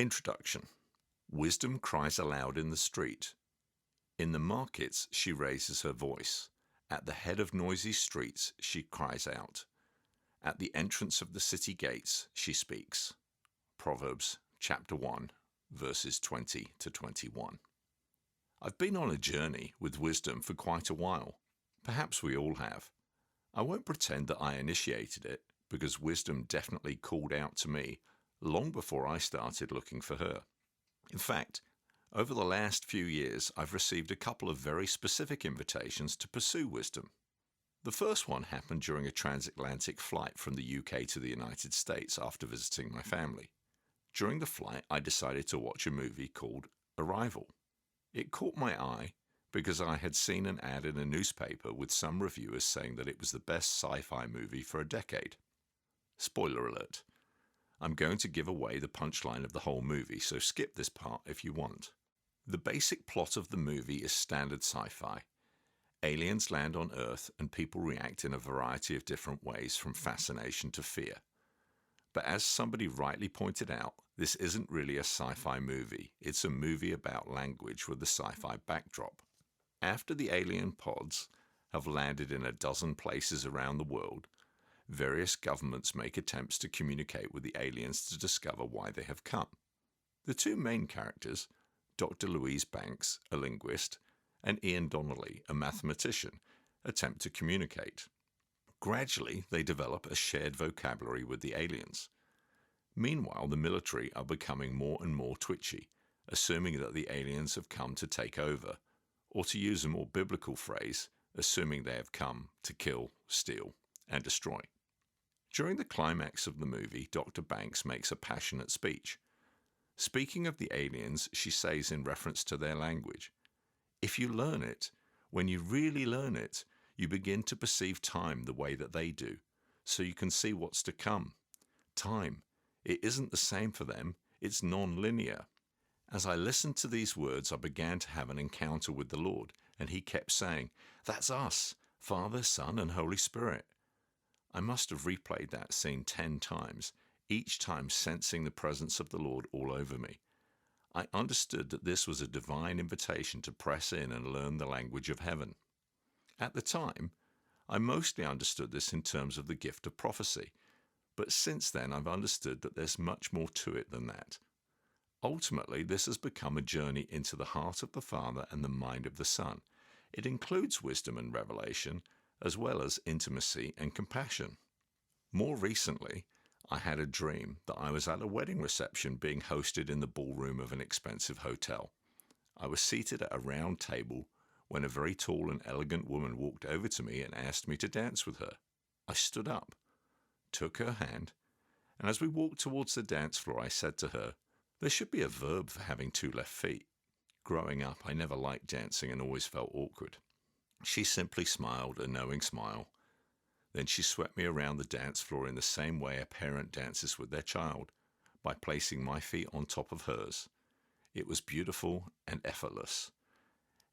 Introduction. Wisdom cries aloud in the street. In the markets she raises her voice. At the head of noisy streets she cries out. At the entrance of the city gates she speaks. Proverbs chapter 1, verses 20 to 21. I've been on a journey with wisdom for quite a while. Perhaps we all have. I won't pretend that I initiated it, because wisdom definitely called out to me long before I started looking for her. In fact, over the last few years, I've received a couple of very specific invitations to pursue wisdom. The first one happened during a transatlantic flight from the UK to the United States after visiting my family. During the flight, I decided to watch a movie called Arrival. It caught my eye because I had seen an ad in a newspaper with some reviewers saying that it was the best sci-fi movie for a decade. Spoiler alert. I'm going to give away the punchline of the whole movie, so skip this part if you want. The basic plot of the movie is standard sci-fi. Aliens land on Earth and people react in a variety of different ways, from fascination to fear. But as somebody rightly pointed out, this isn't really a sci-fi movie. It's a movie about language with a sci-fi backdrop. After the alien pods have landed in a dozen places around the world, various governments make attempts to communicate with the aliens to discover why they have come. The two main characters, Dr. Louise Banks, a linguist, and Ian Donnelly, a mathematician, attempt to communicate. Gradually, they develop a shared vocabulary with the aliens. Meanwhile, the military are becoming more and more twitchy, assuming that the aliens have come to take over, or to use a more biblical phrase, assuming they have come to kill, steal, and destroy. During the climax of the movie, Dr. Banks makes a passionate speech. Speaking of the aliens, she says in reference to their language, "If you learn it, when you really learn it, you begin to perceive time the way that they do, so you can see what's to come. Time, it isn't the same for them, it's non-linear." As I listened to these words, I began to have an encounter with the Lord, and he kept saying, "That's us, Father, Son, and Holy Spirit." I must have replayed that scene 10 times, each time sensing the presence of the Lord all over me. I understood that this was a divine invitation to press in and learn the language of heaven. At the time, I mostly understood this in terms of the gift of prophecy, but since then I've understood that there's much more to it than that. Ultimately, this has become a journey into the heart of the Father and the mind of the Son. It includes wisdom and revelation, as well as intimacy and compassion. More recently, I had a dream that I was at a wedding reception being hosted in the ballroom of an expensive hotel. I was seated at a round table when a very tall and elegant woman walked over to me and asked me to dance with her. I stood up, took her hand, and as we walked towards the dance floor, I said to her, "There should be a verb for having two left feet." Growing up, I never liked dancing and always felt awkward. She simply smiled a knowing smile. Then she swept me around the dance floor in the same way a parent dances with their child, by placing my feet on top of hers. It was beautiful and effortless.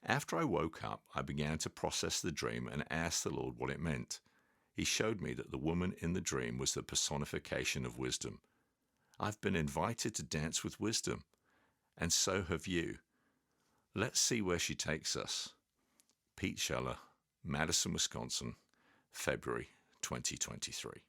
After I woke up, I began to process the dream and asked the Lord what it meant. He showed me that the woman in the dream was the personification of wisdom. I've been invited to dance with wisdom, and so have you. Let's see where she takes us. Pete Scheller, Madison, Wisconsin, February 2023.